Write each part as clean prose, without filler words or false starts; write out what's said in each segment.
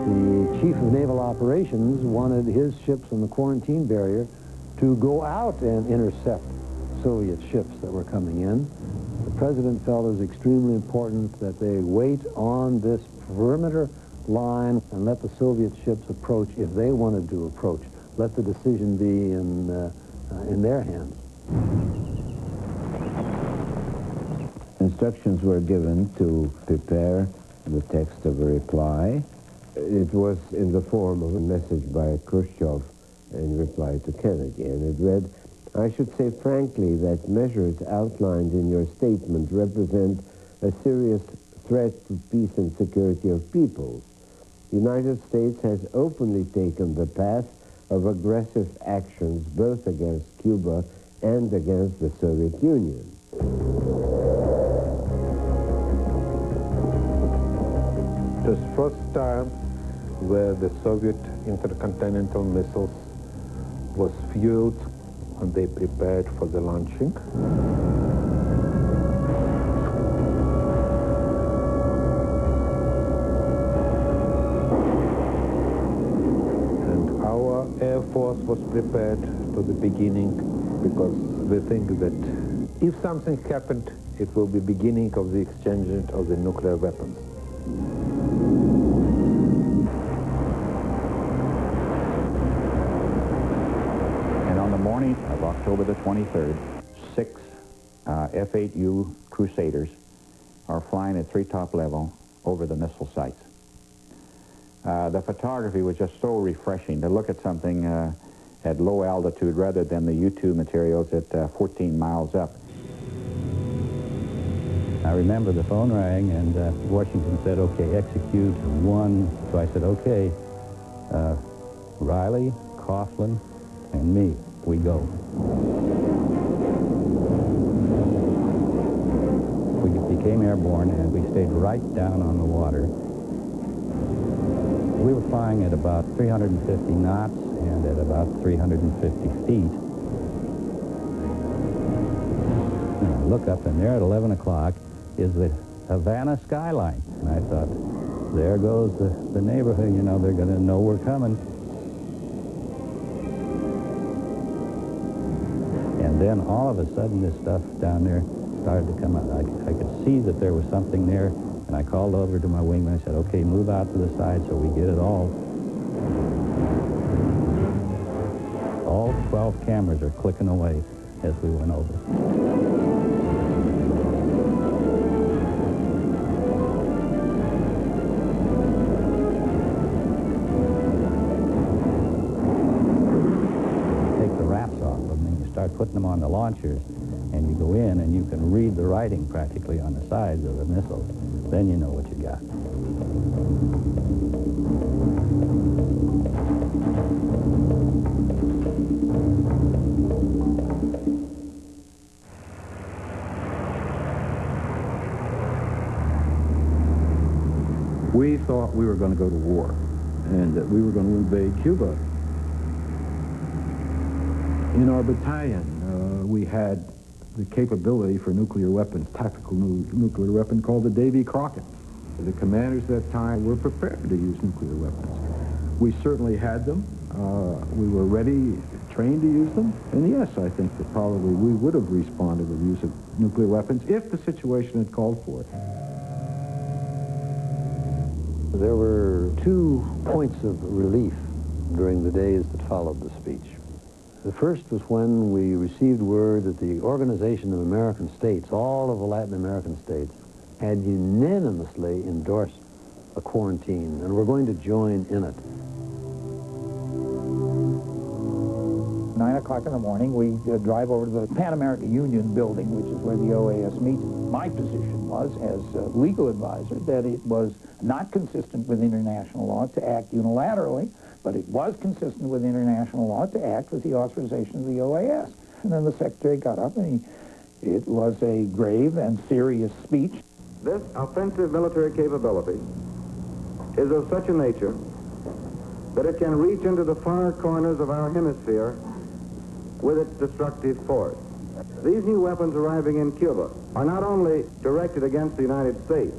The chief of naval operations wanted his ships on the quarantine barrier to go out and intercept Soviet ships that were coming in. The president felt it was extremely important that they wait on this perimeter line and let the Soviet ships approach if they wanted to approach. Let the decision be in their hands. Instructions were given to prepare the text of a reply. It was in the form of a message by Khrushchev in reply to Kennedy, and it read, "I should say frankly that measures outlined in your statement represent a serious threat to peace and security of peoples. The United States has openly taken the path of aggressive actions both against Cuba and against the Soviet Union." It was the first time where the Soviet intercontinental missiles was fueled and they prepared for the launching. And our Air Force was prepared to the beginning because we think that if something happened, it will be beginning of the exchange of the nuclear weapons. Morning of October the 23rd, 6 F-8U Crusaders are flying at three-top level over the missile sites. The photography was just so refreshing to look at something at low altitude rather than the U-2 materials at 14 miles up. I remember the phone rang and Washington said, "Okay, execute one." So I said, "Okay, Riley, Coughlin, and me. We go." We became airborne and we stayed right down on the water. We were flying at about 350 knots and at about 350 feet. And I look up and there at 11 o'clock is the Havana skyline. And I thought, there goes the neighborhood, you know, they're going to know we're coming. And then all of a sudden this stuff down there started to come out. I could see that there was something there, and I called over to my wingman. I said, "Okay, move out to the side so we get it all." All 12 cameras are clicking away as we went over. Start putting them on the launchers, and you go in and you can read the writing practically on the sides of the missiles. Then you know what you got. We thought we were going to go to war and that we were going to invade Cuba. In our battalion, we had the capability for nuclear weapons, tactical nuclear weapon called the Davy Crockett. The commanders at that time were prepared to use nuclear weapons. We certainly had them. We were ready, trained to use them. And yes, I think that probably we would have responded to the use of nuclear weapons if the situation had called for it. There were 2 points of relief during the days that followed the speech. The first was when we received word that the Organization of American States, all of the Latin American states, had unanimously endorsed a quarantine, and were going to join in it. 9 o'clock in the morning, we drive over to the Pan American Union building, which is where the OAS meets. My position was, as legal advisor, that it was not consistent with international law to act unilaterally, but it was consistent with international law to act with the authorization of the OAS. And then the Secretary got up, and it was a grave and serious speech. This offensive military capability is of such a nature that it can reach into the far corners of our hemisphere with its destructive force. These new weapons arriving in Cuba are not only directed against the United States.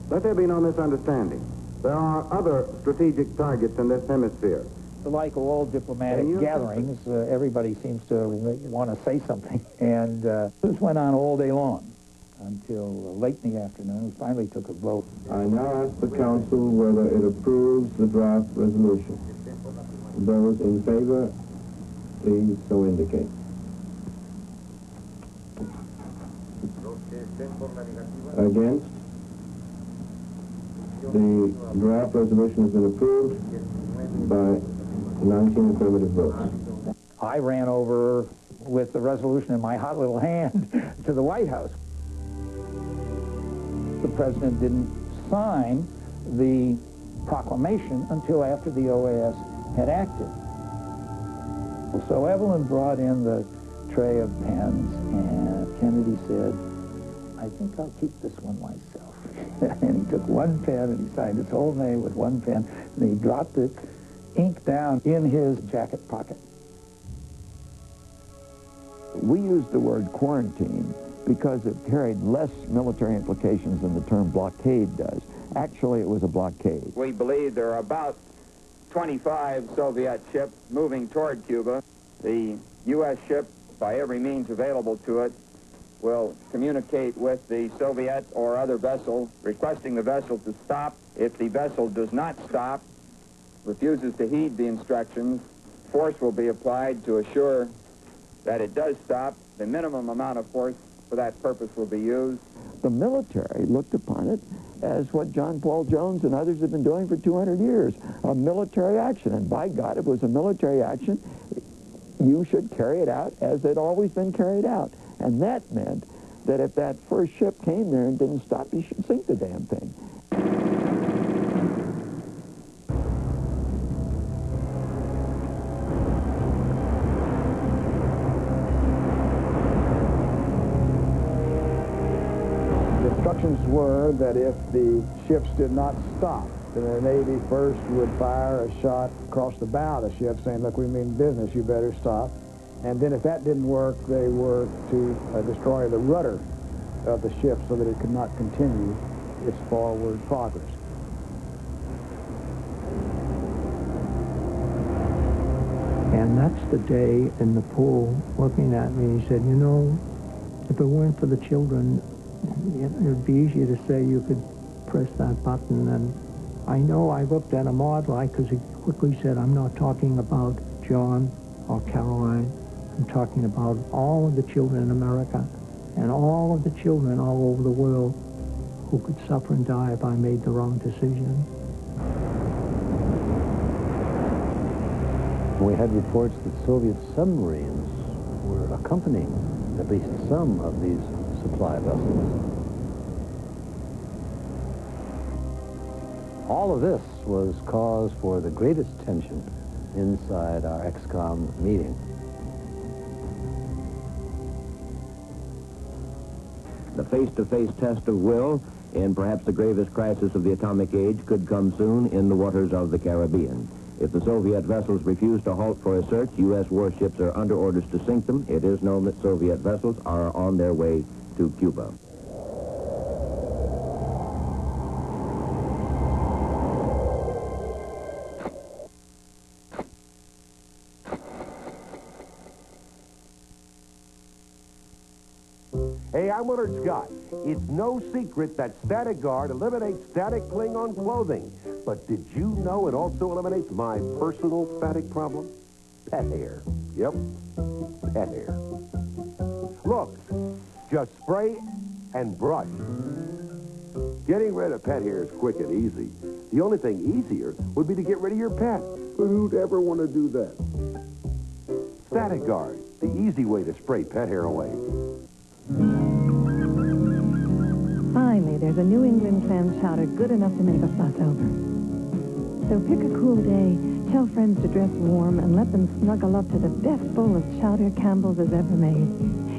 Let there be no misunderstanding. There are other strategic targets in this hemisphere. Like all diplomatic gatherings, everybody seems to want to say something. And this went on all day long until late in the afternoon. We finally took a vote. I now ask the Council whether it approves the draft resolution. Those in favor, please so indicate. Against? The draft resolution has been approved by 19 affirmative votes. I ran over with the resolution in my hot little hand to the White House. The president didn't sign the proclamation until after the OAS had acted. So Evelyn brought in the tray of pens, and Kennedy said, I think I'll keep this one myself. And he took one pen and he signed his whole name with one pen, and he dropped the ink down in his jacket pocket. We used the word quarantine because it carried less military implications than the term blockade does. Actually, it was a blockade. We believe there are about 25 Soviet ships moving toward Cuba. The U.S. ship, by every means available to it, will communicate with the Soviet or other vessel, requesting the vessel to stop. If the vessel does not stop, refuses to heed the instructions, force will be applied to assure that it does stop. The minimum amount of force for that purpose will be used. The military looked upon it as what John Paul Jones and others have been doing for 200 years, a military action. And by God, if it was a military action, you should carry it out as it had always been carried out. And that meant that if that first ship came there and didn't stop, you should sink the damn thing. The instructions were that if the ships did not stop, then the Navy first would fire a shot across the bow of the ship saying, look, we mean business, you better stop. And then if that didn't work, they were to destroy the rudder of the ship so that it could not continue its forward progress. And that's the day in the pool looking at me, he said, you know, if it weren't for the children, it would be easier to say you could press that button. And I know I looked at him oddly because he quickly said, I'm not talking about John or Caroline. I'm talking about all of the children in America and all of the children all over the world who could suffer and die if I made the wrong decision. We had reports that Soviet submarines were accompanying at least some of these supply vessels. All of this was cause for the greatest tension inside our ExCom meeting. The face-to-face test of will in perhaps the gravest crisis of the atomic age could come soon in the waters of the Caribbean. If the Soviet vessels refuse to halt for a search, U.S. warships are under orders to sink them. It is known that Soviet vessels are on their way to Cuba. Hey, I'm Willard Scott. It's no secret that Static Guard eliminates static Klingon clothing. But did you know it also eliminates my personal static problem? Pet hair. Yep, pet hair. Look, just spray and brush. Getting rid of pet hair is quick and easy. The only thing easier would be to get rid of your pet. But who'd ever want to do that? Static Guard, the easy way to spray pet hair away. Finally, there's a New England clam chowder good enough to make a fuss over. So pick a cool day, tell friends to dress warm, and let them snuggle up to the best bowl of chowder Campbell's has ever made.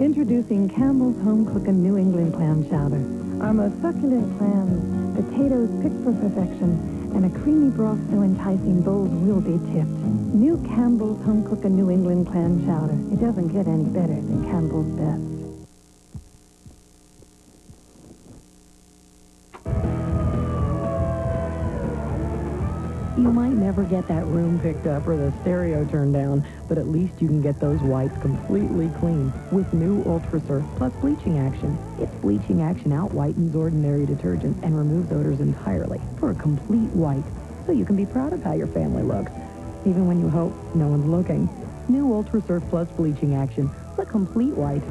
Introducing Campbell's home-cooking New England clam chowder. Our most succulent clams, potatoes picked for perfection, and a creamy broth so enticing bowls will be tipped. New Campbell's home-cooking New England clam chowder. It doesn't get any better than Campbell's best. You might never get that room picked up or the stereo turned down, but at least you can get those whites completely clean with new Ultra Surf Plus bleaching action. Its bleaching action out-whitens ordinary detergents and removes odors entirely for a complete white, so you can be proud of how your family looks, even when you hope no one's looking. New Ultra Surf Plus bleaching action, the complete white.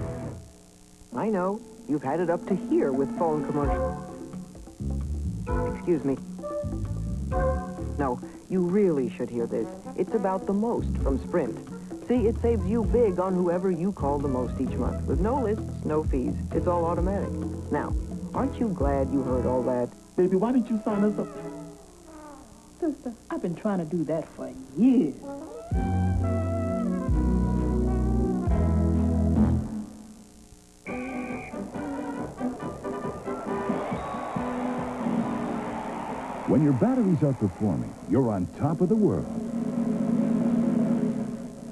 I know. You've had it up to here with phone commercials. Excuse me. No, you really should hear this. It's about the most from Sprint. See, it saves you big on whoever you call the most each month. With no lists, no fees. It's all automatic. Now, aren't you glad you heard all that? Baby, why didn't you sign us up? Sister, I've been trying to do that for years. When your batteries are performing, you're on top of the world.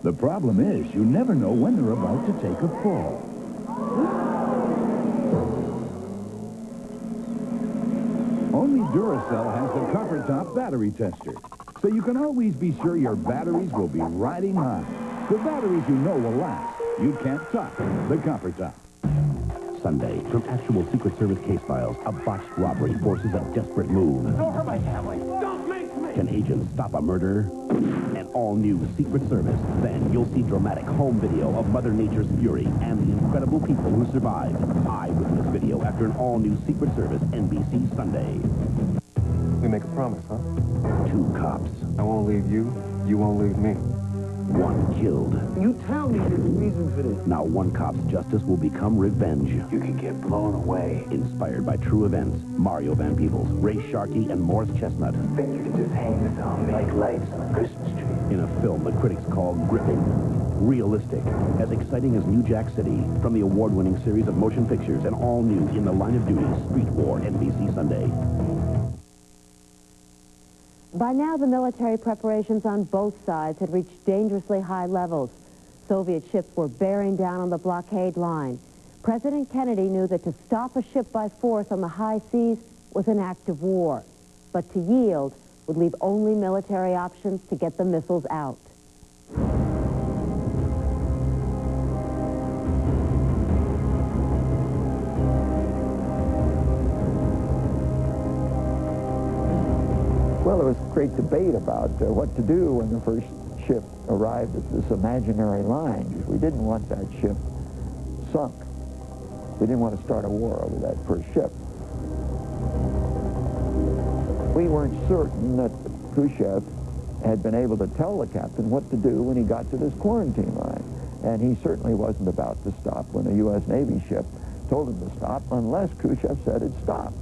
The problem is, you never know when they're about to take a fall. Only Duracell has the Copper Top battery tester, so you can always be sure your batteries will be riding high. The batteries you know will last. You can't top the Copper Top. Sunday, from actual Secret Service case files, a botched robbery forces a desperate move. Don't hurt my family. Don't make me. Can agents stop a murder? An all-new Secret Service. Then you'll see dramatic home video of Mother Nature's fury and the incredible people who survived. Eyewitness video after an all-new Secret Service NBC Sunday. We make a promise, huh? 2 cops. I won't leave you. You won't leave me. 1 killed. You tell me the reason for this. Now 1 cop's justice will become revenge. You can get blown away. Inspired by true events, Mario Van Peebles, Ray Sharkey, and Morris Chestnut. Think you can just hang this on me like lights on a Christmas tree. In a film the critics call gripping, realistic, as exciting as New Jack City, from the award-winning series of motion pictures and all new In the Line of Duty, Street War, NBC Sunday. By now, the military preparations on both sides had reached dangerously high levels. Soviet ships were bearing down on the blockade line. President Kennedy knew that to stop a ship by force on the high seas was an act of war. But to yield would leave only military options to get the missiles out. Well, there was great debate about what to do when the first ship arrived at this imaginary line. We didn't want that ship sunk. We didn't want to start a war over that first ship. We weren't certain that Khrushchev had been able to tell the captain what to do when he got to this quarantine line. And he certainly wasn't about to stop when a U.S. Navy ship told him to stop unless Khrushchev said it stopped.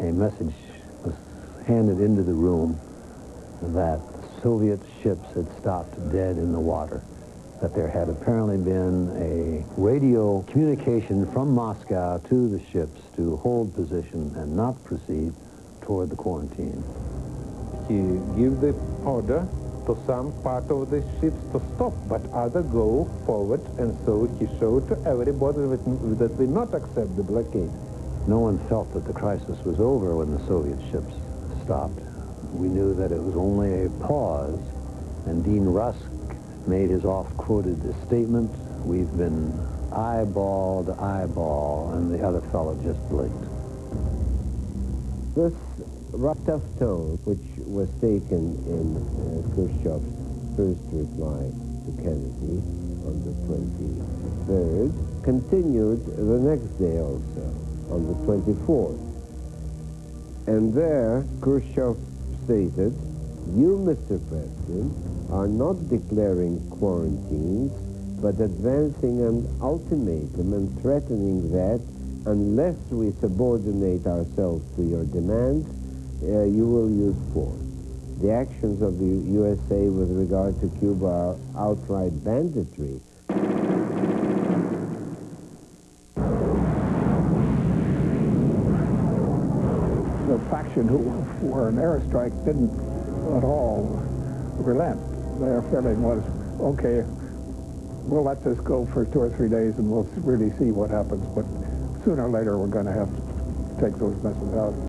A message was handed into the room that Soviet ships had stopped dead in the water, that there had apparently been a radio communication from Moscow to the ships to hold position and not proceed toward the quarantine. He gave the order to some part of the ships to stop, but other go forward, and so he showed to everybody that we not accept the blockade. No one felt that the crisis was over when the Soviet ships stopped. We knew that it was only a pause, and Dean Rusk made his oft-quoted statement, "We've been eyeball to eyeball," and the other fellow just blinked. This rough tone, which was taken in Khrushchev's first reply to Kennedy on the 23rd, continued the next day also, on the 24th. And there, Khrushchev stated, "You, Mr. President, are not declaring quarantines, but advancing an ultimatum and threatening that unless we subordinate ourselves to your demands, you will use force. The actions of the USA with regard to Cuba are outright banditry." The faction who were an airstrike didn't at all relent. Their feeling was, okay, we'll let this go for 2 or 3 days and we'll really see what happens, but sooner or later we're going to have to take those missiles out.